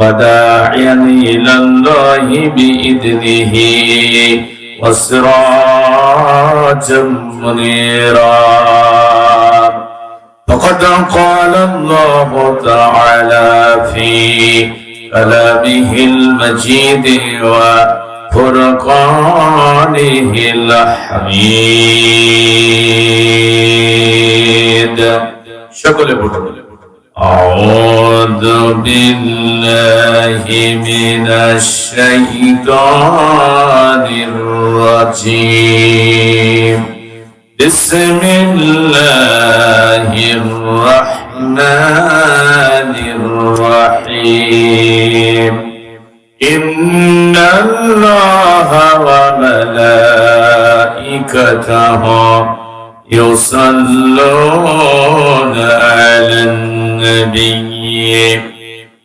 وداعيا إلى الله بإذنه وسراجا منيرا فقد قال الله تعالى في كلامه المجيد وفرقانه الحميد شكرا لكم أعوذ بالله من الشيطان الرجيم بسم الله الرحمن الرحيم إن الله وملائكته يصلون على النبي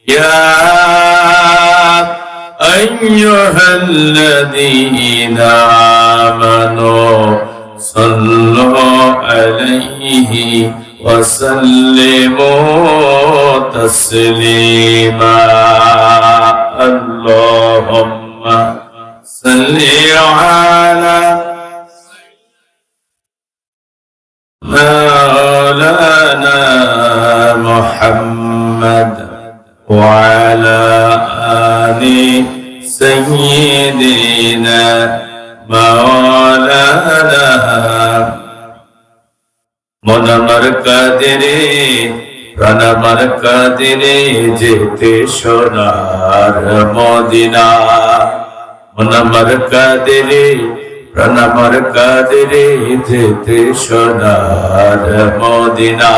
يا أيها الذين آمنوا صلوا عليه وسلموا تسليما اللهم صل على مولانا محمد وعلى آل سيدنا مولانا মনামার কাদিরে প্রাণামার কাদিরে যেতে সোনার মদিনা মনামার কাদিরে প্রাণামার কাদিরে যেতে সোনার মদিনা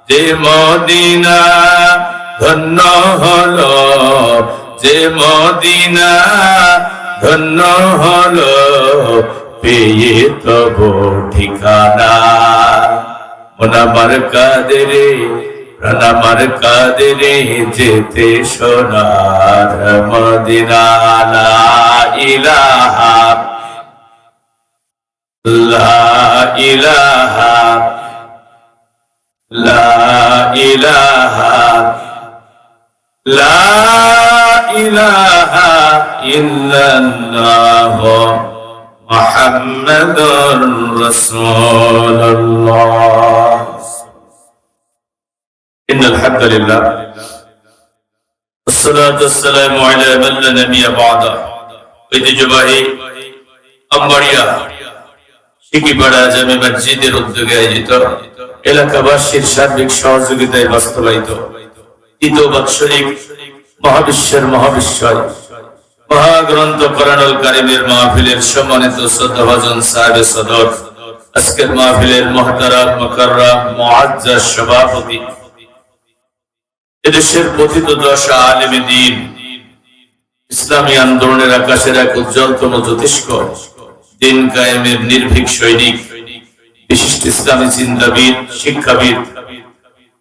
যে মদিনা ধন্য হলো যে মদিনা ধন্য হলো পেয়ে তব ঠিকানা মনামার কাদিরে প্রাণামার কাদিরে যেতে সোনার মদিনা লা ইলাহা লা ইলাহা লা ইলাহা লা ইলাহা ইল্লাল্লাহ মুহাম্মাদুর রাসূলুল্লাহ ইন্নাল হামদুলিল্লাহ والصلاة والسلام على من لا نبي بعده ঐতিহ্যবাহী আমবাড়িয়া শিকিপাড়া জামে মসজিদের উদ্যোগে আয়োজিত এলাকাবাসীর সার্বিক সহযোগিতায় বাস্তবায়িত তৃতীয় বাৎসরিক মহাবিশ্বের মহাবিশ্বয় মহাগ্রন্থ কোরআনুল কারীমের মাহফিলের সম্মানিত শ্রদ্ধাভাজন সাহেব সদর আজকের মাহফিলের মুহতারাম মুকাররম মুআজ্জাজ সভাপতি এদেশের পতিত দশা আলেমে দ্বীন ইসলামী আন্দোলনের আকাশের এক উজ্জ্বলতম জ্যোতিষ্ক দিন কায়েমের নির্ভীক সৈনিক বিশিষ্ট ইসলামী চিন্তাবিদ শিক্ষাবিদ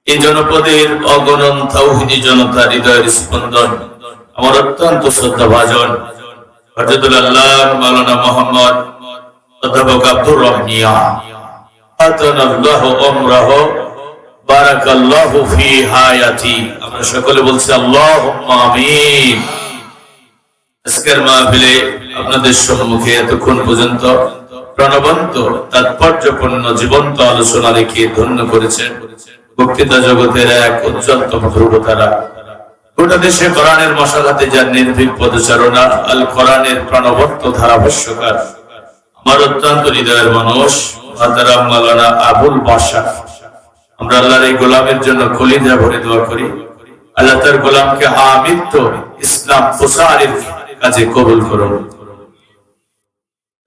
এই জনপদের অগণন তাওহীদি জনতার হৃদয়ের স্পন্দন আমার অত্যন্ত শ্রদ্ধাভাজন হযরতুল আল্লাহ মাওলানা মুহাম্মদ অধ্যাপক আব্দুর রহমিয়া আতানাল্লাহু উমরাহু বারাকাল্লাহু ফি হায়াতি আমরা সকলে বলছি আল্লাহুম্মা আমিন আজকের মাহফিলে আপনাদের সম্মুখে এতক্ষণ পর্যন্ত প্রাণবন্ত তাৎপর্যপূর্ণ জীবন্ত আলোচনা রেখে ধন্য করেছেন বক্তৃতা জগতের এক উজ্জ্বলতম ধ্রুবতারা গোটা দেশে কোরআনের মশালাতে যার নির্ভীক পদচারণা আল কোরআনের প্রাণবন্ত ধারাভাষ্যকার আমার অত্যন্ত হৃদয়ের মানুষ মুহতারাম মাওলানা আবুল বাশার আমরা আল্লাহর এই গোলামের জন্য কলিজা ভরে দোয়া করি আল্লাহ তার গোলামকে আমৃত্য ইসলাম প্রসারের কাজে কবুল করুন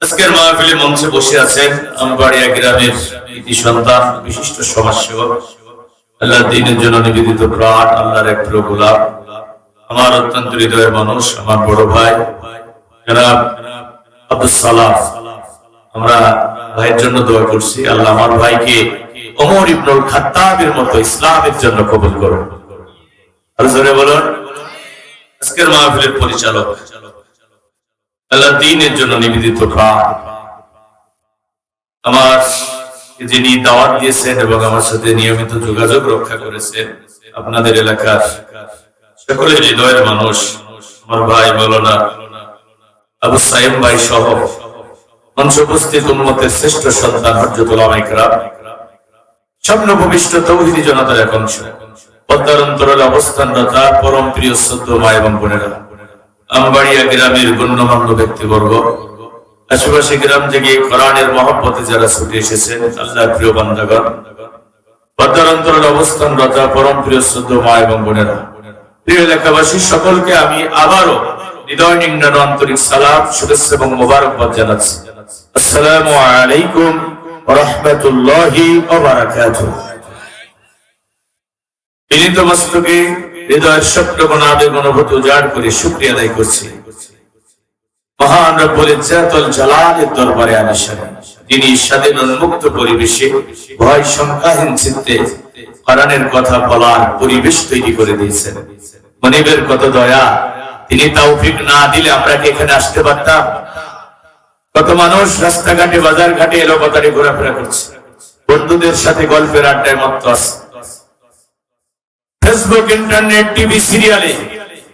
আজকের মাহফিলে মঞ্চে বসে আছেন আমবাড়িয়া গ্রামের কৃতি সন্তান বিশিষ্ট সমাজসেবক আল্লাহর দ্বীনের জন্য নিবেদিত প্রাণ আল্লাহর এক প্রিয় গোলাম আমার অত্যন্ত হৃদয়ের মানুষ আমার বড় ভাই জনাব আব্দুল সালাম আমরা ভাইয়ের জন্য দোয়া করছি আল্লাহ আমার ভাইকে ওমর ইবনুল খাত্তাবের মতো ইসলামের জন্য কবুল করুন আর জোরে বলুন আজকের মাহফিলের পরিচালক আল্লাহর দ্বীনের জন্য নিবেদিত প্রাণ আমার যিনি দাওয়াত দিয়েছেন এবং আমার সাথে নিয়মিত যোগাযোগ রক্ষা করেছেন আপনাদের এলাকার সকলে হৃদয়ের মানুষ, আমার ভাই মাওলানা আবু সাইম ভাই সহ মঞ্চে উপস্থিত উম্মতের শ্রেষ্ঠ সন্তান হযরত উলামায়ে কেরাম, স্বপ্নভূমিষ্ঠ তৌহিদি জনতার এক অংশ, পদ্মার অন্তরালে অবস্থানরত পরম প্রিয় শ্রদ্ধেয় মা এবং বোনেরা, আমবাড়িয়া গ্রামের গণ্যমান্য ব্যক্তিবর্গ, আশেপাশে গ্রাম থেকে কোরআনের মহব্বতে যারা ছুটে এসেছেন, আল্লাহর প্রিয় বান্দাগণ, পদ্মার অন্তরালে অবস্থানরত পরম প্রিয় শ্রদ্ধেয় মা এবং বোনেরা, প্রিয় এলাকাবাসী সকলকে আমি আবারও হৃদয় নিংড়ানো আন্তরিক সালাম, শুভেচ্ছা এবং মোবারকবাদ জানাচ্ছি। আসসালামু আলাইকুম ওয়া রাহমাতুল্লাহি ওয়া বারাকাতুহু। বিনীত মস্তকে হৃদয়ের সপ্তগুণ আবেগ অনুভূতি উজাড় করে শুকরিয়া আদায় করছি মহান রব্বুল ইজ্জাতুল জালালের দরবারে আনিশান, যিনি স্বাধীন উন্মুক্ত পরিবেশে ভয় সংখ্যাহীন চিত্তে কোরআনের কথা বলার পরিবেশ তৈরি করে দিয়েছেন। মনিবের কত দয়া, তিনি তৌফিক না দিলে আমরা কি এখানে আসতে পারতাম? কত মানুষ রাস্তাঘাটে বাজার ঘাটে এলোপাতাড়ি ঘোরাফেরা করছে, বন্ধুদের সাথে গল্পের আড্ডায় মত্ত আছে, ফেসবুক, ইন্টারনেট, টিভি, সিরিয়ালে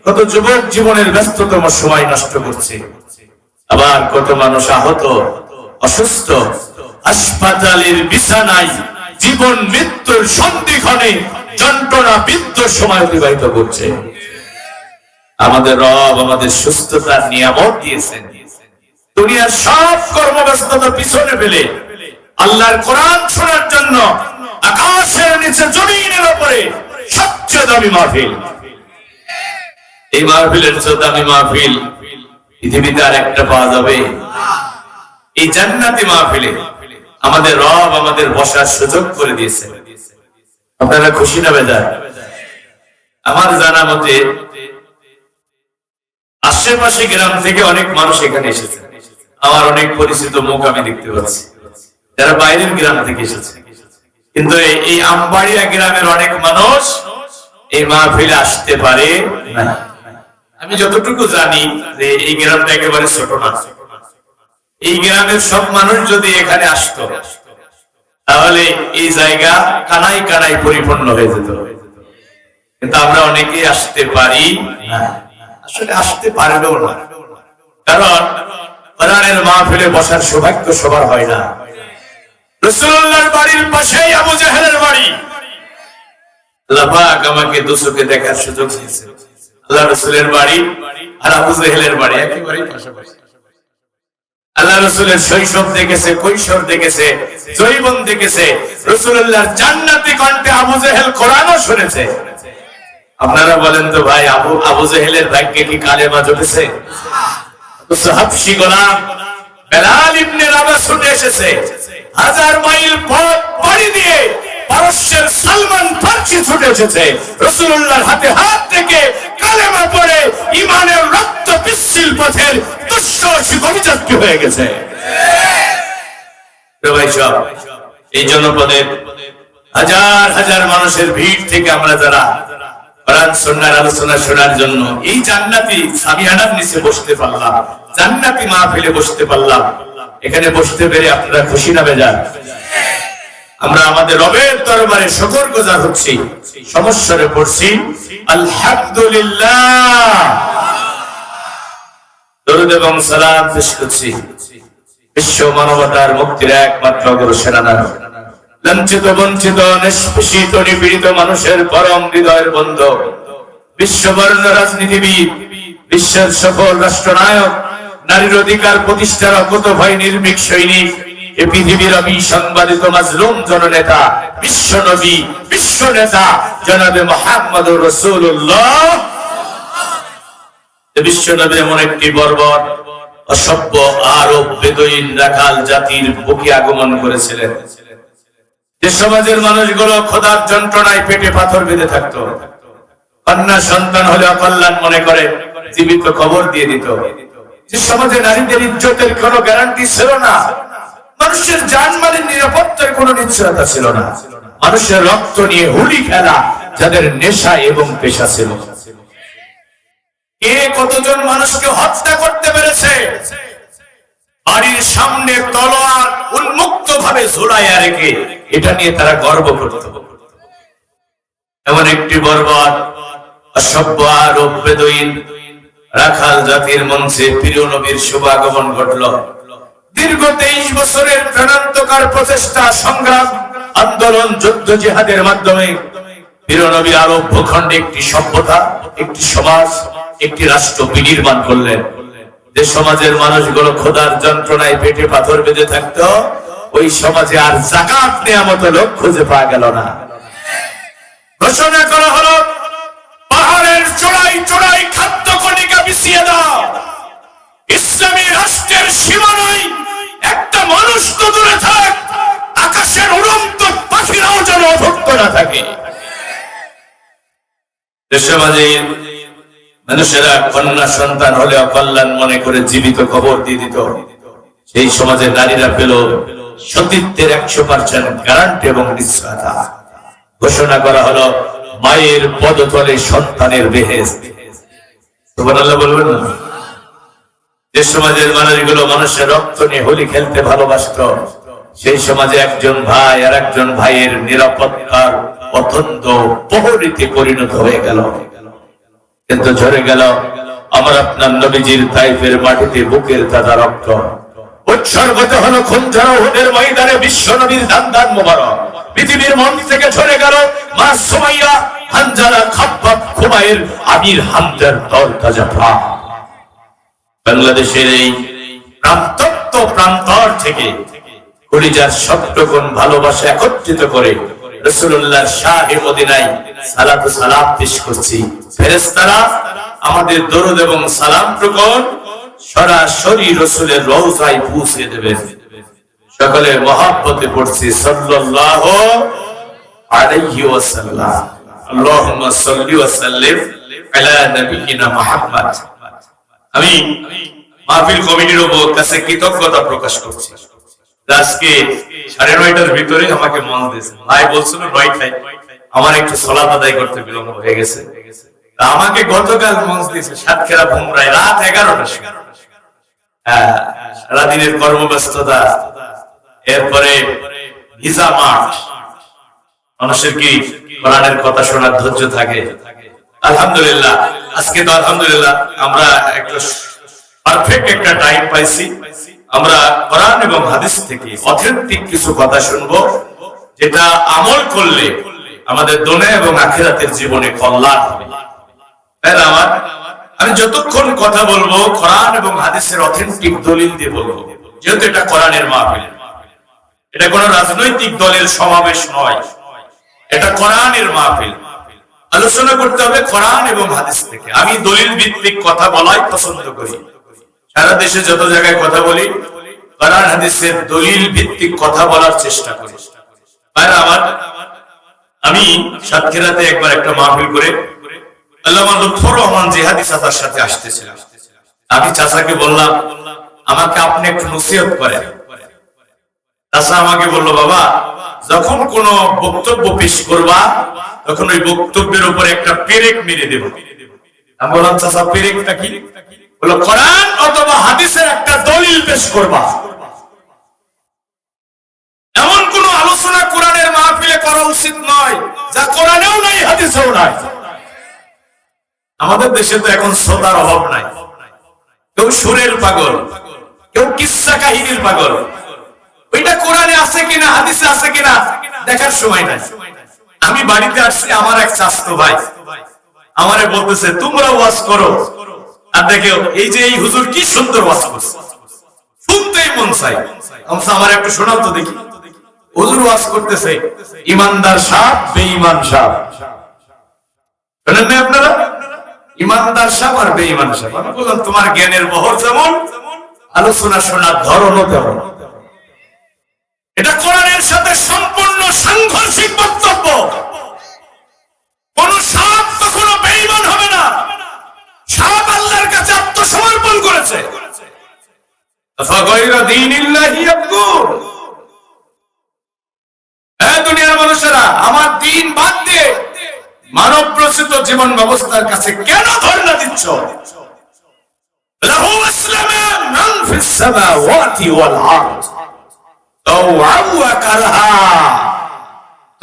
কত যুবক জীবনের ব্যস্ততম সময় নষ্ট করছে। আবার কত মানুষ আহত, অসুস্থ, হাসপাতালের বিছানায় জীবন মৃত্যুর সন্ধিক্ষণে যন্ত্রণা বিদ্ধ সময় অতিবাহিত করছে। আমাদের রব আমাদের সুস্থতার নিয়ামত দিয়েছেন। দুনিয়ার সব কর্মব্যস্ততা পিছনে ফেলে আল্লাহর কোরআন শোনার জন্য আকাশের নিচে জমিনের উপরে সবচেয়ে দামি মাহফিল, এই মাহফিলের চেয়ে দামি মাহফিল পৃথিবীতে আর একটা পাওয়া যাবে? এই জান্নাতি মাহফিলে আমাদের রব আমাদের বসার সুযোগ করে দিয়েছে। আপনারা খুশি না বেজার? আমার জানা মতে আশেপাশে গ্রাম থেকে অনেক মানুষ এখানে এসেছে। আমার অনেক পরিচিত মুখ আমি দেখতে পাচ্ছি যারা বাইরের গ্রাম থেকে এসেছে, কিন্তু এই আমবাড়িয়া গ্রামের অনেক মানুষ এই মাহফিলে আসতে পারে না। আমি যতটুকু জানি যে এই গ্রামটা একেবারে ছোট না। এই গ্রামের সব মানুষ যদি এখানে আসতো তাহলে এই জায়গা কানায় কানায় পরিপূর্ণ হয়ে যেত, কিন্তু আমরা অনেকেই আসতে পারি না, আসলে আসতে পারবেও না, কারণ কোরআনের মাহফিলে বসার সৌভাগ্য সবার হয় না। রাসূলুল্লাহর বাড়ির পাশেই আবু জাহেলের বাড়ি। আল্লাহ পাক আমাকে দুচোখে দেখার সুযোগ দিয়েছে। আল্লাহ রাসূলের বাড়ি আর আবু জাহেলের বাড়ি একেবারেই পাশাপাশি। আল্লাহ রাসূলের শৈশব দেখেছে, কৈশোর দেখেছে, যৌবন দেখেছে। রাসূলুল্লাহর জান্নাতি কণ্ঠে আবু জাহেল কোরআনও শুনেছে। আপনারা বলেন তো ভাই, আবু জাহেলের ভাগ্যে কি কালেমা জ্বলেছে? হাবশী গোলাম বেলাল ইবনে রাবাহ ছুটে এসেছে, 1000 মাইল পথ পাড়ি দিয়ে পারস্যের সালমান ফার্সি ছুটে এসেছে। রাসূলুল্লাহর হাতে হাত থেকে কালেমা পড়ে ঈমানের রক্ত বিশীল পথের দুঃসাহসিক অভিযাত্রী হয়ে গেছে। ভাই সব এই জনপদের হাজার হাজার মানুষের ভিড় থেকে আমরা যারা কোরআন সুন্নাহর আলোচনা শোনার জন্য এই জান্নাতি সামিয়ানার নিচে বসতে পারলাম, জান্নাতি মাহফিলে বসতে পারলাম, এখানে বসতে পেরে আপনারা খুশি না বেজার? আমরা আমাদের রবের দরবারে শুকরগুজার হচ্ছি, সমস্যারে পড়ছি আলহামদুলিল্লাহ, দরুদ এবং সালাম পেশ করছি বিশ্ব মানবতার মুক্তির একমাত্র অগ্রসেনার, লাঞ্ছিত বঞ্চিত নিষ্পেষিত নিপীড়িত মানুষের পরম হৃদয়ের বন্ধু, বিশ্ববর্ণ রাজনীতিবিদ, বিশ্বের সফল রাষ্ট্রনায়ক, নারীর অধিকার প্রতিষ্ঠার অকুত ভয় নির্ভীক সৈনিক, এ পৃথিবীর অবিসংবাদিত মাজলুম জননেতা, বিশ্ব নবী, বিশ্ব নেতা জনাবে মুহাম্মদুর রাসূলুল্লাহ। বিশ্ব নবী এমন একটি বর্বর অসভ্য আরব বেদুইন রাখাল জাতির বুকে আগমন করেছিলেন যে সমাজের মানুষগুলো খোদার যন্ত্রণায় পেটে পাথর বেঁধে থাকতো, কন্যা সন্তান হলে অকল্যাণ মনে করে জীবিত খবর দিয়ে দিত, যে সমাজে নারীদের ইজ্জতের কোনো গ্যারান্টি ছিল না, মানুষের জানমালের নিরাপত্তার কোনো নিশ্চয়তা ছিল না, মানুষের রক্ত নিয়ে হুলি খেলা যাদের নেশা এবং পেশা ছিল। কে কতজন মানুষকে হত্যা করতে পেরেছে, বাড়ির সামনে তলোয়ার উন্মুক্ত ভাবে ঝুলাইয়া রেখে এটা নিয়ে তারা গর্ব করত। এমন একটি বর্বর সভ্য আরব বেদুইন রাখাল জাতির মঞ্চে প্রিয় নবীর শুভাগমন ঘটল। দীর্ঘ 23 বছরের প্রাণান্তকার প্রচেষ্টা, সংগ্রাম, আন্দোলন, যুদ্ধ, জিহাদের মাধ্যমে প্রিয় নবী আরব ভূখণ্ডে একটি সভ্যতা, একটি সমাজ, একটি রাষ্ট্র বিনির্মাণ করলেন। যে সমাজের মানুষগুলো খোদার যন্ত্রণায় পেটে পাথর বেঁধে থাকতো, ওই সমাজে আর যাকাত নেওয়ার মতো লোক খুঁজে পাওয়া গেল না। ঘোষণা করা হলো, পাহাড়ের চূড়ায় চূড়ায় খাদ্য কণিকা বিছিয়ে দাও। ইসলামী রাষ্ট্রের সীমানায় একটা মানুষ তো দূরে থাক, আকাশের উড়ন্ত পাখিরাও যেন অভুক্ত না থাকে। সমাজের মানুষেরা কন্যা সন্তান হলে অকল্যাণ মনে করে জীবিত খবর দিয়ে দিত। সেই সমাজের নারীরা পেল সতীত্বের 100% গ্যারান্টি এবং নিশ্চয়তা। ঘোষণা করা হলো, মায়ের পদতলে সন্তানের বেহেশত। সুবহানাল্লাহ বলবেন না? যে সমাজের মানুষগুলো মানুষের রক্ত নিয়ে হোলি খেলতে ভালোবাসত, সেই সমাজে একজন ভাই আর একজন ভাইয়ের নিরাপত্তার অত্যন্ত প্রহরীতে পরিণত হয়ে গেল। কিন্তু ঝরে গেল আমার আপনার নবীজির তাইফের মাটিতে বুকের তাজা রক্ত। উৎসর্গত হলো খুনঝরা উহুদের ময়দানে বিশ্ব নবীর দান মোবারক। পৃথিবীর মন থেকে ঝরে গেল মা সুমাইয়া, হানজালা, খাব্বাব, খুবাইর, আমির হামজার তরতাজা প্রাণ। বাংলাদেশের এই প্রান্তর থেকে কলিজার সবটুকুন ভালোবাসা একত্রিত করে রাসূলুল্লাহর শাহে মদিনায় সালাত ও সালাম পেশ করছি। ফেরেশতারা আমাদের দরুদ এবং সালাম টুকুন সরাসরি রাসূলের রওজায় পৌঁছে দেবেন। সকলে মহব্বতে পড়ছি সাল্লাল্লাহু আলাইহি ওয়াসাল্লাম। আল্লাহুম্মা সাল্লি ওয়া সাল্লিম আলা নবিয়িনা মুহাম্মদ। আমি মাহফিল কমিটির কাছে কৃতজ্ঞতা প্রকাশ করছি। আজকে 9:30টার ভিতরে আমাকে মন দিয়েছে। ভাই বলছিল 9টায়, আমার একটু সালাত আদায় করতে বিলম্ব হয়ে গেছে। আমাকে গতকাল মন দিয়েছে সাতক্ষীরা ভুমরায় রাত 11টার সময়। সারাদিনের কর্মব্যস্ততা, এরপরে ভিসা মাঠ, মানুষের কি কোরআনের কথা শোনার ধৈর্য থাকে? আলহামদুলিল্লাহ, আজকে তো আলহামদুলিল্লাহ আমরা একটা পারফেক্ট একটা টাইম পাইছি। আমরা কোরআন এবং হাদিস থেকে অথেন্টিক কিছু কথা শুনবো, যেটা আমল করলে আমাদের দুনিয়া এবং আখিরাতের জীবনে কল্যাণ হবে। তাই না? আমি যতক্ষণ কথা বলবো কোরআন এবং হাদিসের অথেন্টিক দলিল দিয়ে বলবো, যেহেতু এটা কোরআনের মাহফিল, এটা কোনো রাজনৈতিক দলের সমাবেশ নয়, এটা কোরআনের মাহফিল। আলোচনা করতে হবে কোরআন এবং হাদিস থেকে। আমি দলিল ভিত্তিক কথা বলাই পছন্দ করি। সারা দেশে যত জায়গায় কথা বলি, কোরআন হাদিসের দলিল ভিত্তিক কথা বলার চেষ্টা করি। আমি সাতক্ষীরাতে একবার একটা মাহফিল করে আল্লামা লুৎফর রহমান জিহাদি চাচার সাথে আসতেছিলাম। আমি চাচাকে বললাম, আমাকে আপনি একটু নসিহত করেন। চাচা আমাকে বলল, বাবা, যখন কোন বক্তব্য পেশ করবা, তখন ওই বক্তব্যের উপর একটা পেরেক মেরে দেব। আমি বললাম, চাচা পেরেকটা কি? বলল, কোরআন অথবা হাদিসের একটা দলিল পেশ করবা। এমন কোন আলোচনা কোরআনের মাহফিলে করা উচিত নয় যা কোরআনেও নাই, হাদিসেও নাই। আমাদের দেশে তো এখন শ্রোতার অভাব নাই। কেউ সুরের পাগল, কেউ কিসসা কাহিনীর পাগল। ওইটা কোরআনে আছে কিনা, হাদিসে আছে কিনা দেখার সময় নাই। আমি বাড়িতে আসছি, আমার এক চাচতো ভাই আমারে বলতেছে, তোমরা ওয়াজ করো, আর দেখো এই যে এই হুজুর কি সুন্দর ওয়াজ করছে, শুনতেই মন চাই। আমার একটু শোনাও তো দেখি। হুজুর ওয়াজ করতেছে, ইমানদার সাপ, বেঈমান সাপ। শোনেন না আপনারা? ইমানদার সাপ আর বেঈমান সাপ। আমি বললাম, তোমার জ্ঞানের বহর যেমন, আলোচনা শোনার ধরনও তেমন। এটা কোরআনের সাথে সম্পূর্ণ সাংঘর্ষিক বক্তব্য। কোন সাপ কখনো বেঈমান হবে না। সাপ আল্লাহর কাছে আত্মসমর্পণ করেছে। আফাগায়রা দীনিল্লাহি ইয়াবগুন। এই দুনিয়ার মানুষেরা, আমার দ্বীন বাদ দিয়ে মানব প্রসূত জীবন ব্যবস্থার কাছে কেন ধর্ণা দিচ্ছ? লাহু আসলামা মান ফিস সামাওয়াতি ওয়াল আরদ তাওআন ওয়া কারহা।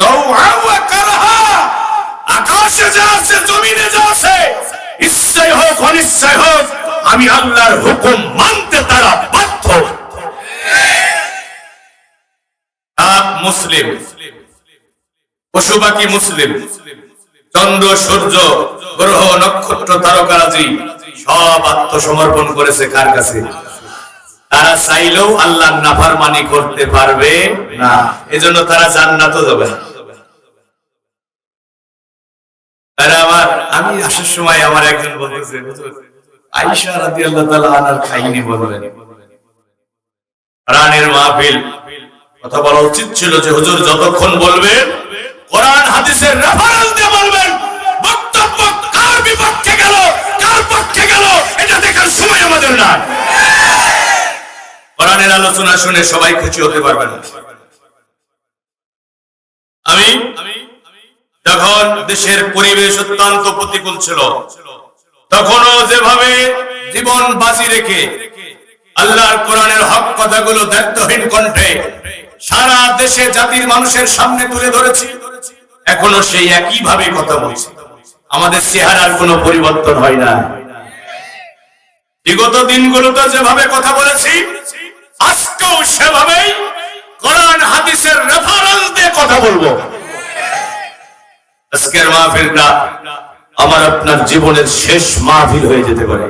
তাওআন ওয়া কারহা। আকাশে যা আছে, জমিনে যা আছে, আমি আল্লাহর হুকুম মানতে তারা বাধ্য। মুসলিম, পশু পাখি মুসলিম, চন্দ্র সূর্য গ্রহ নক্ষত্র তারকারাজি সব আত্মসমর্পণ করেছে কার কাছে? তারা চাইলেও আল্লাহর নাফরমানি করতে পারবে না, এজন্য তারা জান্নাতও যাবে না। আমি আসার সময় আমার একজন বলতেছে, আয়েশা রাদিয়াল্লাহু তাআলা আনহার কাহিনী বলবেন। কোরআনের মাহফিল, কথা বলা উচিত ছিল যে হুজুর যতক্ষণ বলবেন কোরআন হাদিসের রেফারেন্স দিয়ে বলবেন। বক্তব্য কার বিপক্ষে গেল কার পক্ষে গেল এটা দেখার সময় আমাদের নাই। কোরআনের আলোচনা শুনে সবাই খুশি হতে পারবে না। আমি যখন দেশের পরিবেশ অত্যন্ত প্রতিকূল ছিল, তখনও যেভাবে জীবন বাজি রেখে আল্লাহর কোরআনের হক কথাগুলো দায়িত্বহীন কণ্ঠে সারা দেশে জাতির মানুষের সামনে তুলে ধরেছি, এখনো সেই একই ভাবে কথা বলছি। আমাদের চেহারার কোনো পরিবর্তন হয় না। বিগত দিনগুলোতে যেভাবে কথা বলেছি, আজকেও সেভাবেই কোরআন হাদিসের রেফারেন্স দিয়ে কথা বলবো। আজকের মাহফিলটা আমার আপনার জীবনের শেষ মাহফিল হয়ে যেতে পারে।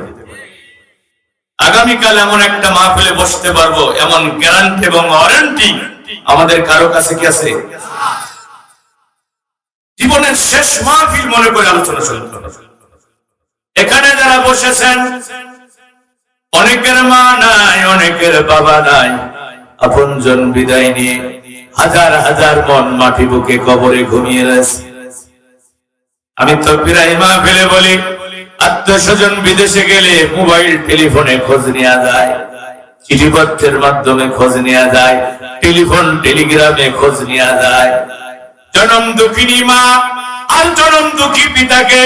আগামীকাল এমন একটা মাহফিলে বসতে পারবো এমন গ্যারান্টি এবং ওয়ারেন্টি আমাদের কারো কাছে কি আছে? জীবনের শেষ মাহফিল মনে করে আলোচনা শুনতে হবে। এখানে যারা বসেছেন, অনেকের মা নাই, অনেকের বাবা নাই, আপনজন বিদায় নিয়ে হাজার হাজার মন মাটি বুকে কবরে ঘুমিয়ে রয়েছে। আমি তো প্রায় মাহফিলে বলি, আত্মীয়স্বজন বিদেশে গেলে মোবাইল টেলিফোনে খোঁজ নেওয়া যায়, চিঠিপত্রের মাধ্যমে খোঁজ নেওয়া যায়, টেলিফোন টেলিগ্রামে খোঁজ নেওয়া যায়। জনম দুঃখিনী মা আর জনম দুঃখী পিতাকে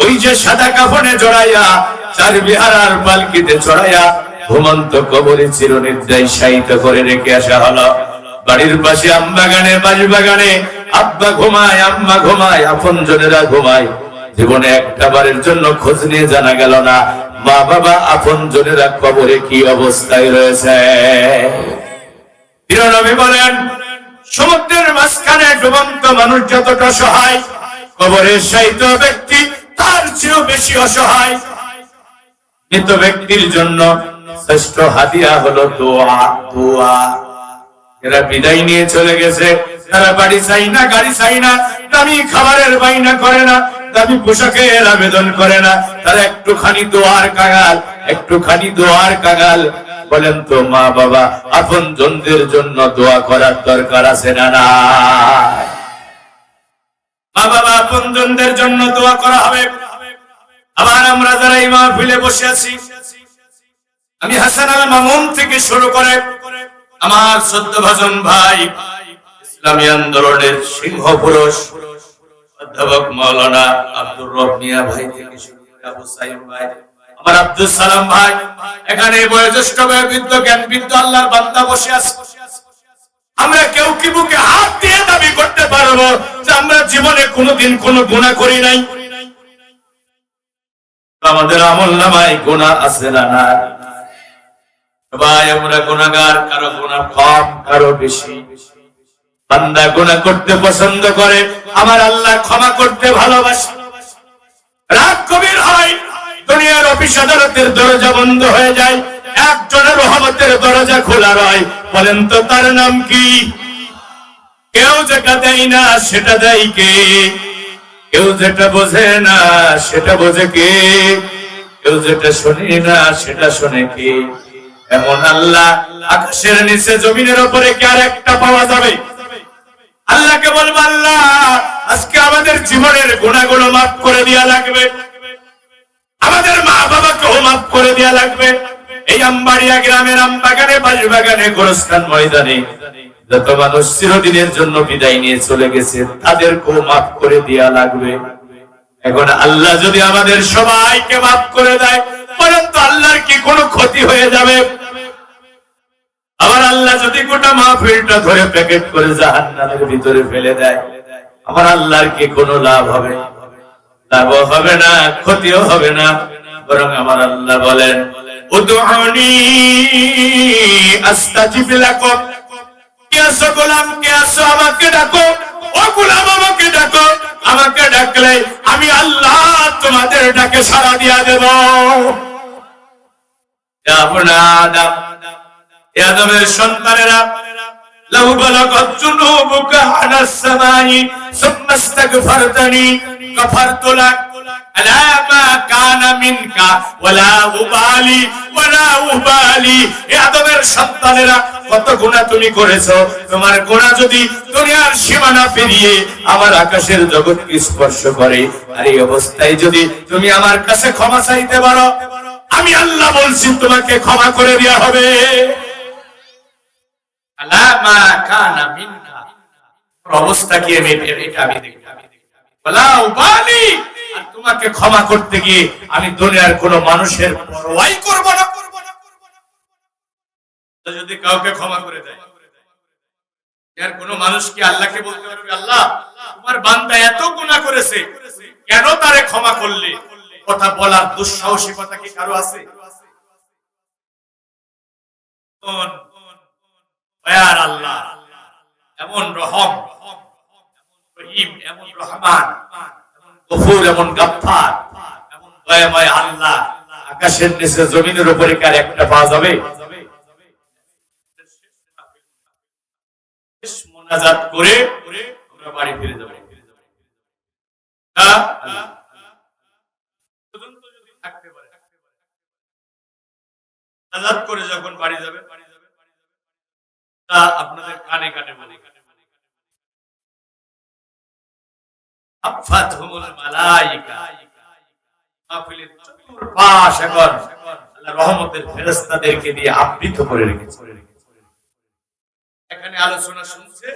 ওই যে সাদা কাফনে জড়াইয়া চার বিহারার পালকিতে চড়াইয়া ঘুমন্ত কবরে চিরনিদ্রায় শায়িত করে রেখে আসা হলো। বাড়ির পাশে আমবাগানে, বাড়িবাগানে আব্বা ঘুমায়, আম্মা ঘুমায়, আপনজনেরা ঘুমায়। জীবনে একটা বারের জন্য খোঁজ নিয়ে জানা গেল না মা বাবা আপনজনেরা কবরে কি অবস্থায় রয়েছে। প্রিয় নবী বলেন, সমুদ্রের মাঝখানে ডুবন্ত মানুষ যতটা সহায়, কবরে শায়িত ব্যক্তি তার চেয়েও বেশি অসহায়। মৃত ব্যক্তির জন্য শ্রেষ্ঠ হাদিয়া হলো দোয়া। দোয়া। এরা বিদায় নিয়ে চলে গেছে, তারা বাড়ি চাই না, গাড়ি চাই না, দামি খাবারের বাইনা করে না, দামি পোশাকের আবেদন করে না, তারা একটুখানি দোয়ার কাঙাল, একটুখানি দোয়ার কাঙাল। বলেন তো মা বাবা আপন জনদের জন্য দোয়া করার দরকার আছে না? না, মা বাবা আপন জনদের জন্য দোয়া করা হবে। আবার আমরা যারা এই মাহফিলে বসে আছি, আমি হাসান আল মামুন থেকে শুরু করে আমার শ্রদ্ধাভাজন ভাই, ইসলামী আন্দোলনের সিংহ পুরুষ অধ্যাপক মাওলানা আব্দুর রব মিয়া ভাই থেকে শুরু করে আবু সাইম ভাই, আমার আব্দুল সালাম ভাই, এখানে বয়োজ্যেষ্ঠ বয়োবৃদ্ধ জ্ঞানবৃদ্ধ আল্লাহর বান্দা বসে আছে। আমরা কেউ কি বুকে হাত দিয়ে দাবি করতে পারবো যে আমরা জীবনে কোনোদিন কোনো গুনাহ করি নাই? আমাদের আমলনামায় গুনাহ আছে না? না, সবাই আমরা গুনাহগার, কারো গুনাহ কম কারো বেশি। বান্দা গুনাহ করতে পছন্দ করে, আমার আল্লাহ ক্ষমা করতে ভালোবাসে। রাত কবির হয়, দুনিয়ার অফিস আদালতের দরজা বন্ধ হয়ে যায়, একজনের রহমতের দরজা খোলা রয়। বলেন তো তার নাম কি? কেউ যেটা দেয় না সেটা দেয় কে? কেউ যেটা বোঝে না সেটা বোঝে কে? কেউ যেটা শোনে না সেটা শোনে কে? এমন আল্লাহ আকাশের নিচে জমিনের উপরে কি আর একটা পাওয়া যাবে? আল্লাহকে বলবো, আল্লাহ আজকে আমাদের জীবনের গুনাহগুলো মাফ করে দেয়া লাগবে, আমাদের মা বাবাকেও মাফ করে দেয়া লাগবে। এই আমবাড়িয়া গ্রামের আমবাগানে, বাড়িবাগানে, গোরস্থান ময়দানে যত মানুষ চিরদিনের জন্য বিদায় নিয়ে চলে গেছে, তাদেরকেও মাফ করে দেয়া লাগবে। এখন আল্লাহ যদি আমাদের সবাইকে মাফ করে দেয়, বলেন তো আল্লাহর কি কোনো ক্ষতি হয়ে যাবে? আবার আল্লাহ যদি গোটা মাহফিলটা ধরে প্যাকেট করে জাহান্নামের ভিতরে ফেলে দেয়, আমার আল্লাহর কি কোনো লাভ হবে? লাভও হবে না, ক্ষতিও হবে না। বরং আমার আল্লাহ বলেন, উদউনি আস্তাজিব লাকুম, কে আছো গোলাম, কে আছো, আমাকে ডাকো। ও গোলাম, আমাকে ডাকো, আমাকে ডাকলে আমি আল্লাহ তোমাদের ডাকে সাড়া দিয়া দেব। আদমের সন্তানেরা, লাউ বালাগাত যুনুবুকা আলাস সামাই সুম্মা ইস্তাগফারতানি গফারতু লাক আলা মা কানা মিনকা ওয়ালা উবালি ওয়ালা উবালি। আদমের সন্তানেরা, কত গুনাহ তুমি করেছো, তোমার গুনাহ যদি দুনিয়ার সীমানা পেরিয়ে আমার আকাশের জগৎকে স্পর্শ করে, আর এই অবস্থায় যদি তুমি আমার কাছে ক্ষমা চাইতে পারো, আমি আল্লাহ বলছি তোমাকে ক্ষমা করে দেওয়া হবে। আলামা কানা মিনকা, অবস্থা কি এটা আমি দেখব। ওয়ালা উবালি, আর তোমাকে ক্ষমা করতে গিয়ে আমি দুনিয়ার কোন মানুষের পরোয়াই করব না। যদি কাউকে ক্ষমা করে দেয়, আর কোন মানুষ কি আল্লাহকে বলতে পারবে, আল্লাহ তোমার বান্দা এত গুনাহ করেছে, কেন তারে ক্ষমা করলে? কথা বলার দুঃসাহসিকতা কি কারো আছে? আল্লাহ এমন রহম, রহিম, এমন রহমান, গফুর, এমন গাফফার, এমন দয়াময় আল্লাহ, আকাশের নিচে জমিনের উপরে কার একটা পাওয়া যাবে? মোনাজাত করে আমরা বাড়ি ফিরে যাব। মোনাজাত করে যখন বাড়ি যাবে, আপনাদের কানে কানে বলি, আফাতহুমুল মালায়েকা, মাহফিলের চতুর্পাশ এখন আল্লাহ রহমতের ফেরেশতাদেরকে দিয়ে আবৃত করে রেখেছে। এখানে আলোচনা শুনছে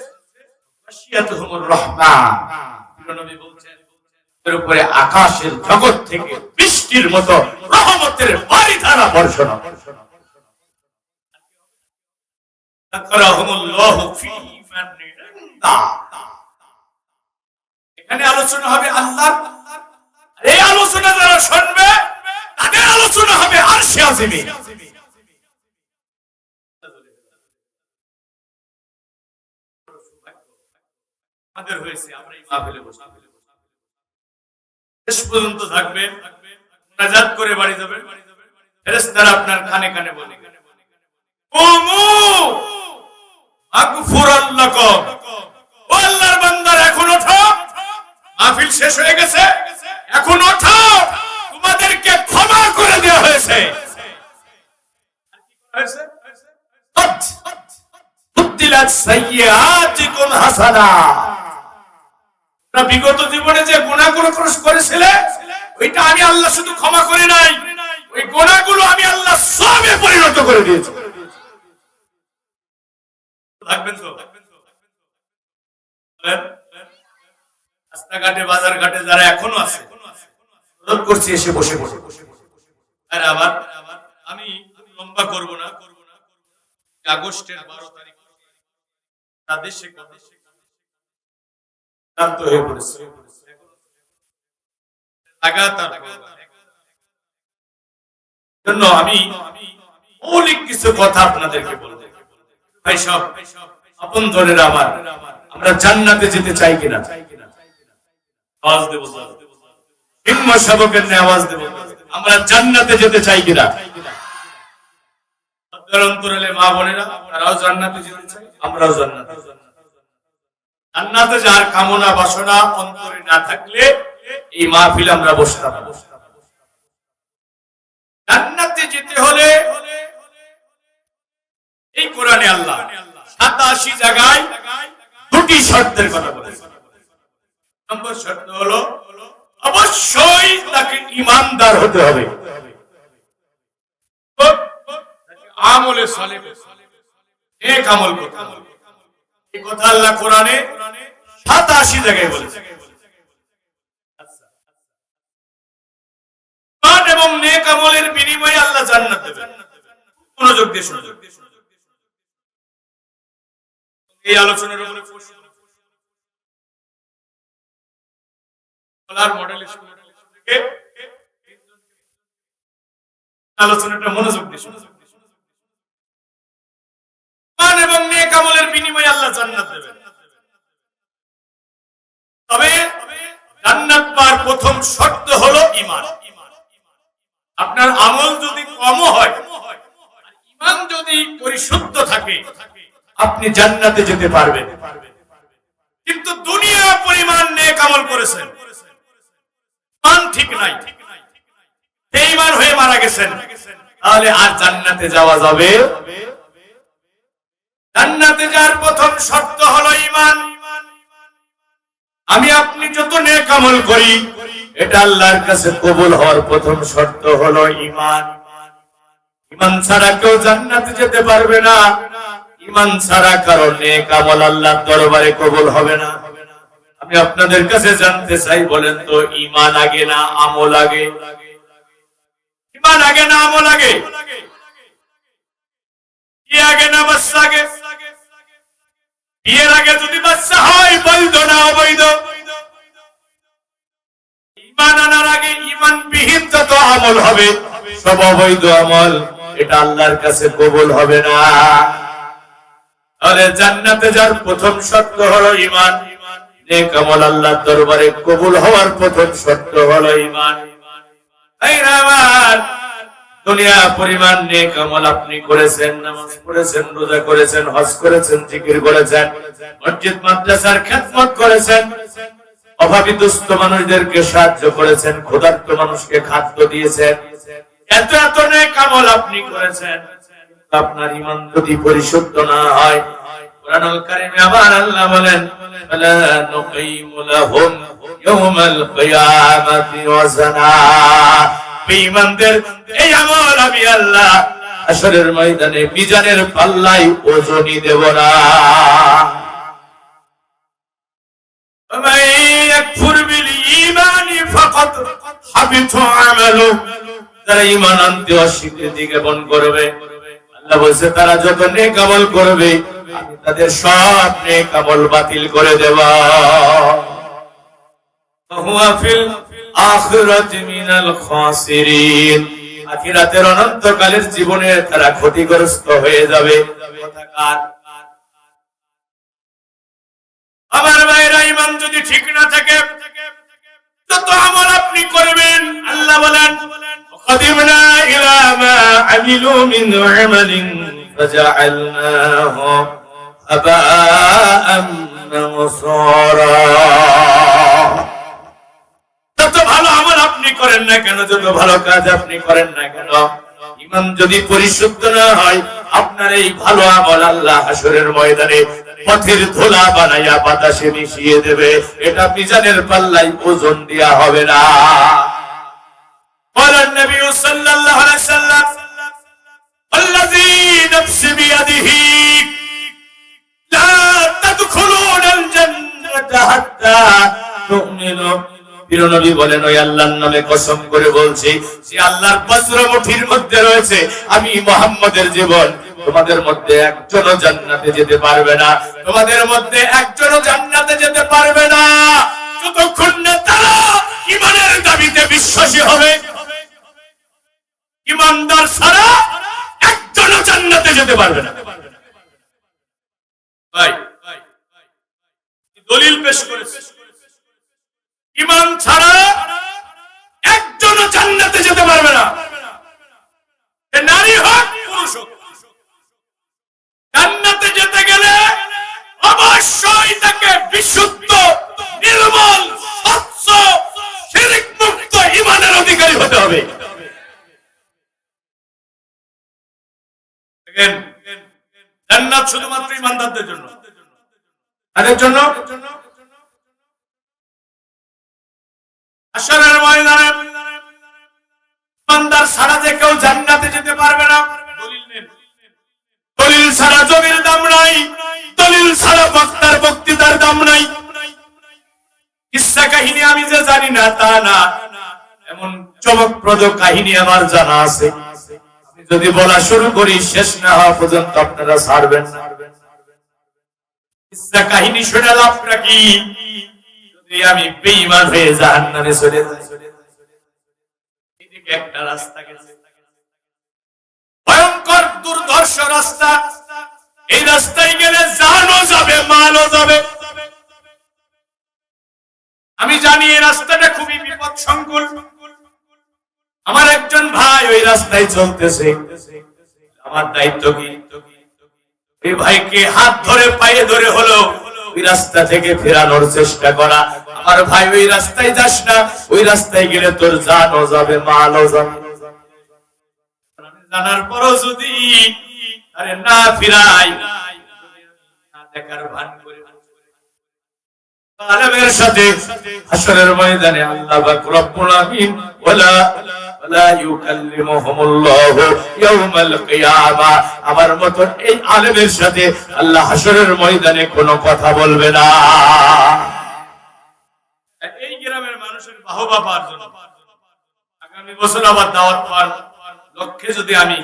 ওয়াশিয়াতুহুমুর রহমান, নবী বলছেন এর উপরে আকাশের জগৎ থেকে বৃষ্টির মতো রহমতের বারিধারা বর্ষণ। এখানে আলোচনা হবে আল্লাহর, এই আলোচনা যারা শুনবে তাদের আলোচনা হবে আরশে আজিমে। আমাদের হয়েছে আমরা এই মাহফিলে বসে শেষ পর্যন্ত থাকবেন, মুনাজাত করে বাড়ি যাবেন, ফেরেশতারা আপনার কানে কানে বলে কুমু মাগফুরান লাকুম, ও আল্লাহর বান্দারা এখন ওঠো, মাহফিল শেষ হয়ে গেছে, এখন ওঠো, তোমাদেরকে ক্ষমা করে দেওয়া হয়েছে। বুদ্দিলাত সাইয়্যাতিকুম হাসানা, বিগত জীবনে যে গুনাহগুলো করেছিলে ওইটা আমি আল্লাহ শুধু ক্ষমা করি নাই, ওই গুনাহগুলো আমি আল্লাহ সবে পরিণত করে দিয়েছি। থাকবেন তো? রাস্তাঘাটে বাজার ঘাটে যারা এখনো আছে, অনুরোধ করছি এসে বসে বসে। আর আবার আমি লম্বা করব না, আগস্টের 12 তারিখ দেশে ক্লান্ত হয়ে পড়েছে, জন্য আমি মৌলিক কিছু কথা আপনাদেরকে বলতে। ভাই সব আপন ধরে আমার, আমরা জান্নাতে যেতে চাই কিনা? আওয়াজ দেব, হিম্মত সবকের নিয়ে আওয়াজ দেব, আমরা জান্নাতে যেতে চাই কিনা? অন্তরালে মা বোনেরা, তারাও জান্নাতে যেতে চাই, আমরাও জান্নাতে। জান্নাতে যার কামনা বাসনা অন্তরে না থাকলে এই মাহফিল আমরা বসতাম না। জান্নাতে যেতে হলে এই কোরআনে আল্লাহ 87 জায়গায় দুটি শর্তের কথা বলেছেন। নম্বর শর্ত হলো অবশ্যই তাকে ঈমানদার হতে হবে, আমলে সালেহ, নেক আমল করতে হবে। এই কথা আল্লাহ কোরআনে 87 জায়গায় বলেছেন। এবং নেক আমলের বিনিময়ে আল্লাহ জান্নাত দেবেন। মনোযোগ দিয়ে শুনুন। এই আলোচনার উপরে সোলার মডেল স্কুল থেকে আলোচনাটা মনোযোগ দিয়ে শুনুন। ইমান এবং নেক আমলের বিনিময়ে আল্লাহ জান্নাত দেবেন। তবে জান্নাত পাওয়ার প্রথম শর্ত হলো ঈমান। আপনার আমল যদি কম হয়, ঈমান যদি পরিশুদ্ধ থাকে, আপনি জান্নাতে যেতে পারবেন। কিন্তু দুনিয়া পরিমাণ নেক আমল করেছেন, ঈমান ঠিক নাই, বেঈমান হয়ে মারা গেছেন, তাহলে আর জান্নাতে যাওয়া যাবে? জান্নাতে যাওয়ার প্রথম শর্ত হলো ঈমান। আমি আপনি যত নেক আমল করি, এটা আল্লাহর কাছে কবুল হওয়ার প্রথম শর্ত হলো ঈমান। ঈমান ছাড়া কেউ জান্নাতে যেতে পারবে না। ঈমান ছাড়া কারো নেক আমল আল্লাহর দরবারে কবুল হবে না। আমি আপনাদের কাছে জানতে চাই, বলেন তো ঈমান আগে না আমল আগে? ঈমান আগে না আমল আগে? কি আগে না বাচ্চা আগে? বিয়ের আগে যদি বাচ্চা হয় বৈধ না অবৈধ? ঈমান আনার আগে ঈমান বিহীন যত আমল হবে সব অবৈধ আমল, এটা আল্লাহর কাছে কবুল হবে না। তাহলে জান্নাতে যাওয়ার প্রথম শর্ত হলো ঈমান। নেক আমল আল্লাহর দরবারে কবুল হওয়ার প্রথম শর্ত হলো ঈমান। দুনিয়া পরিমাণ নেক আমল আপনি করেছেন, নামাজ পড়েছেন, রোজা করেছেন, হজ করেছেন, জিকির করেছেন, মসজিদ মাদ্রাসার খেদমত করেছেন, অভাবী দুস্থ মানুষদেরকে সাহায্য করেছেন, ক্ষুধার্ত মানুষকে খাদ্য দিয়েছেন, এত এত নেক আমল আপনি করেছেন, আপনার ঈমান যদি পরিশুদ্ধ না হয়, কুরআনুল কারীমে আবার আল্লাহ বলেন, ফালা নুকিমু লাহুম ইয়াওমাল কিয়ামাতি ওয়াজনা। বেঈমানদের এই আমল আমি আল্লাহ হাশরের ময়দানে মিজানের পাল্লায় ওজনই দেব না। ومن يكفر بالإيمان فقد حبط عمله। যারা ঈমান আনতে অস্বীকৃতি জ্ঞাপন করবে, আল্লাহ বলছে তারা যত নেক আমল করবে আমি তাদের সব নেক আমল বাতিল করে দেব। হুয়া ফিল আখিরাতি মিনাল খাসিরিন। আখিরাতের অনন্তকালের জীবনে তারা ক্ষতিগ্রস্ত হয়ে যাবে। আমার ভাইরা, ঈমান যদি ঠিক না থাকে যত আমল আপনি করবেন, আল্লাহ বলেন وقدمنا إلى ما عملوا من عمل فجعلناه هباء منثورا। যত ভালো আমল আপনি করেন না কেন, যত ভালো কাজ আপনি করেন না কেন, ঈমান যদি পরিশুদ্ধ না হয়, আপনার এই ভালো আমল আল্লাহ হাশরের ময়দানে পথের ধুলা বানাইয়া বাতাসে মিশিয়ে দেবে। এটা মিজানের পাল্লায় ওজন দেয়া হবে না। قال النبي صلى الله عليه وسلم الذي نفس بيده لا تدخلون الجنة حتى تؤمنوا। নবী বলেন, ওই আল্লাহর নামে কসম করে বলছি, যে আল্লাহর বজ্র মুঠির মধ্যে রয়েছে, আমি মুহাম্মদের জীবন, তোমাদের মধ্যে একজনও জান্নাতে যেতে পারবে না, তোমাদের মধ্যে একজনও জান্নাতে যেতে পারবে না যতক্ষণ না তারা ঈমানের দাবিতে বিশ্বাসী হবে। ঈমানদার ছাড়া একজনও জান্নাতে যেতে পারবে না। ভাই দলিল পেশ করেছে, ঈমান ছাড়া একজনও জান্নাতে যেতে পারবে না। নারী হোক পুরুষ হোক, জান্নাতে যেতে গেলে অবশ্যই তাকে বিশুদ্ধ, নির্মল, স্বচ্ছ, শিরক মুক্ত ঈমানের অধিকারী হতে হবে। জান্নাত শুধুমাত্র ঈমানদারদের জন্য। তাদের জন্য হাশরের ময়দানে ঈমানদার ছাড়া যে কেউ জান্নাতে যেতে পারবে না। দলিল ছাড়া জমির দাম নাই, দলিল ছাড়া বক্তার বক্তৃতার দাম নাই। কিসসা কাহিনী আমি যে জানি না তা না, এমন চমকপ্রদ কাহিনী আমার জানা আছে। যদি বলা শুরু করি শেষ না হওয়া পর্যন্ত আপনারা ছাড়বেন না। কিসসা কাহিনী শুনে লাভটা কি? যদি আমি বেঈমান হয়ে জাহান্নামে চলে যাই। এদিকে একটা রাস্তা গেছে, দুর্ধর্ষ রাস্তা, এই রাস্তায় গেলে জানও যাবে মালও যাবে। আমি জানি এই রাস্তাটা খুবই বিপদ সংকুল। আমার একজন ভাই ওই রাস্তায় চলতেছে, আমার দায়িত্ব কি এই ভাইকে হাত ধরে পায়ে ধরে হলো ওই রাস্তা থেকে ফেরানোর চেষ্টা করা। আমার ভাই ওই রাস্তায় যাস না, ওই রাস্তায় গেলে তোর জানও যাবে মালও যাবে। জানার পরও যদি আরে না ফিরাই, না দেখার ভান করে আলেমের সাথে হাসরের ময়দানে আল্লাহ পাক রব্বুল আমিন ওয়ালা ইউকাল্লিমুহুমুল্লাহু ইয়াওমাল কিয়ামা, আমার মত এই আলেমের সাথে আল্লাহ হাসরের ময়দানে কোনো কথা বলবে না। এই গ্রামের মানুষের বাহবা পাওয়ার জন্য আগামী বছর আবার দাওয়াত পাওয়ার লক্ষ্যে যদি আমি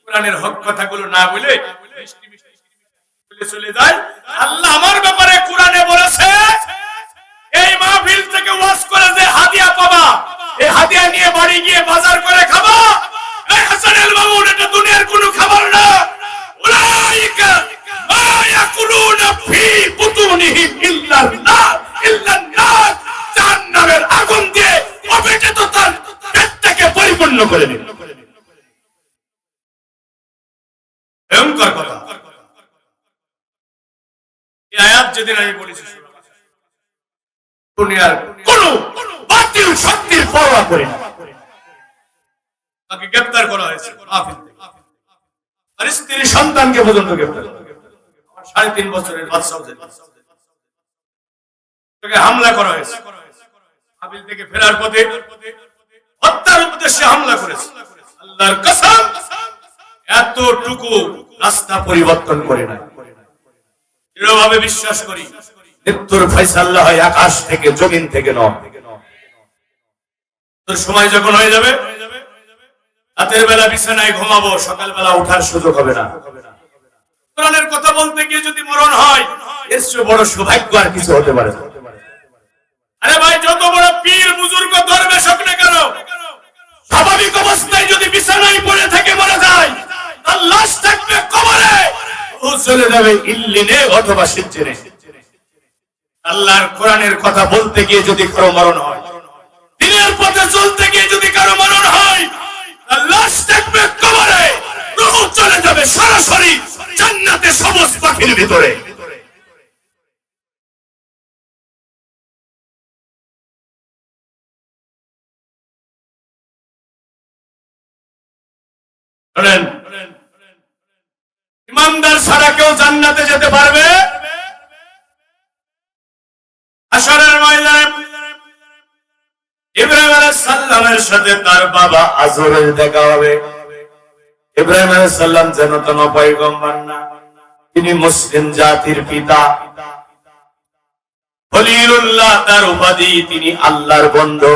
কোরআনের হক কথাগুলো না বলে চলে যায়, আল্লাহ আমার ব্যাপারে কোরআনে বলেছে এই মাহফিল থেকে ওয়াজ করে যে হাদিয়া পাবা, এই হাদিয়া নিয়ে বাড়ি গিয়ে বাজার করে খাবা। এই হাসানুল মামুন, এটা দুনিয়ার কোনো খাবার না। উলাইকা মা ইয়াকুলুনা ফি বুতুনিহিম ইল্লান নার, জাহান্নামের আগুন দিয়ে অপেক্ষিত তার পেটটাকে পরিপূর্ণ করে দিবে। ভয়ঙ্কর কথা। এই আয়াত যেদিন আমি বলেছি, দুনিয়ার কোন বাতিল শক্তির পরোয়া করে না। তাকে গ্রেফতার করা হয়েছে মাহফিল থেকে, আর স্ত্রী সন্তানকে পর্যন্ত গ্রেফতার করা হয়েছে। 3.5 বছরের বাচ্চা তাকে হামলা করা হয়েছে। মাহফিল থেকে ফেরার পথে হত্যার উদ্দেশ্যে হামলা করেছে। আল্লাহর কসম, এতটুকু রাস্তা পরিবর্তন করে না। দৃঢ়ভাবে বিশ্বাস করি মৃত্যুর ফয়সালা হয় আকাশ থেকে, জমিন থেকে নয়। তোর সময় যখন হয়ে যাবে, রাতের বেলা বিছানায় ঘুমাবো, সকালবেলা ওঠার সুযোগ হবে না। কোরআনের কথা বলতে গিয়ে যদি মরণ হয়, এর চেয়ে বড় সৌভাগ্য আর কিছু হতে পারে না। আরে ভাই, যত বড় পীর বুজুর্গ দরবেশ হোক না কেন, স্বাভাবিক অবস্থায় যদি বিছানায় পড়ে থেকে মারা যায়, তার লাশ থাকবে কবরে, ও চলে যাবে ইল্লিনে অথবা সিজ্জিনে। আল্লাহর কোরআনের কথা বলতে গিয়ে যদি কারো মরণ হয়, দিনের পথে চলতে গিয়ে যদি কারো মরণ হয়, তার লাশ থাকবে কবরে, রূহ চলে যাবে সরাসরি জান্নাতে সবুজ পাখির ভিতরে। ইমানদার ছাড়া কেউ জান্নাতে যেতে পারবে? হাশরের ময়দানে ইব্রাহিম আলাইহিস সালামের সাথে তার বাবা আজরের দেখা হবে। ইব্রাহিম আলাইহিস সালাম যেন তেন পয়গম্বর না, তিনি মুসলিম জাতির পিতা, খলিলুল্লাহ তার উপাধি, তিনি আল্লাহর বন্ধু।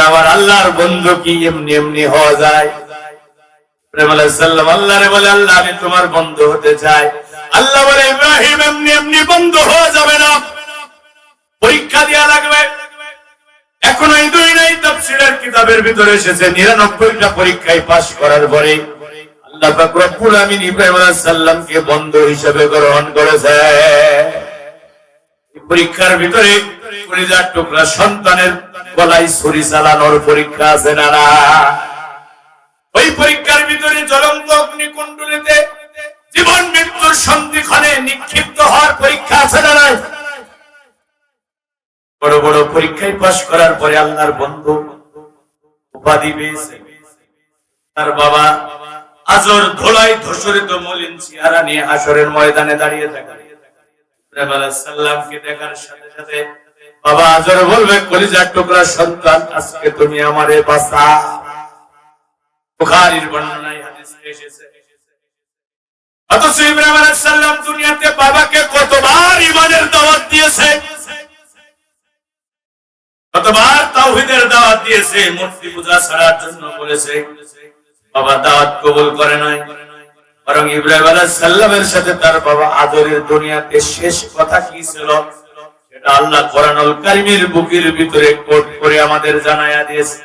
আবার আল্লাহর বন্ধু কি এমনি এমনি হওয়া যায়? ইব্রাহিম আলাইহিস সালাম আল্লাহরে বলে, আল্লাহ আমি তোমার বন্ধু হতে চাই। আল্লাহ বলে, ইব্রাহিম এমনি এমনি বন্ধু হওয়া যাবে না, পরীক্ষা দেয়া লাগবে। এখন এই দুই নাই, তাফসীরের কিতাবের ভিতরে এসেছে 99টা পরীক্ষায় পাশ করার পরে আল্লাহ পাক রব্বুল আমিন ইব্রাহিম আলাইহিস সালামকে বন্ধু হিসেবে গ্রহণ করেছে। পরীক্ষার ভিতরে কলিজার টুকরা সন্তানের গলায় ছুরি চালানোর পরীক্ষা আছে না? ওই পরীক্ষার ভিতরে জ্বলন্ত অগ্নিকুণ্ডলিতে জীবন মৃত্যুর সন্ধিক্ষণে নিক্ষিপ্ত হওয়ার পরীক্ষা আছে না? বড় বড় পরীক্ষায় পাশ করার পরে আল্লাহর বন্ধু উপাধি পেয়েছে। তার বাবা আজর ধোলায় ধূসরিত মলিন চেহারা নিয়ে হাশরের ময়দানে দাঁড়িয়ে থাকে। ইব্রাহিম আলাইহিস সালামকে দেখার সাথে সাথে বাবা আজর বলবে, কলিজার টুকরা সন্তান, আজকে তুমি আমারে বাঁচা। বুখারীর বর্ণনায় হাদিসে এসেছে। অথচ ইব্রাহিম আলাইহিস সালাম দুনিয়াতে বাবাকে কতবার ঈমানের দাওয়াত দিয়েছে, কতবার তাওহীদের দাওয়াত দিয়েছে, মূর্তি পূজা ছাড়ার জন্য বলেছে। বাবা দাওয়াত কবুল করে নাই, বরং ইব্রাহিম আলাইহিস সালামের সাথে তার বাবা আদরের দুনিয়াতে শেষ কথা কি ছিল সেটা আল্লাহ কোরআনুল কারীমের বুকের ভিতরে কোট করে আমাদের জানায়া দিয়েছে।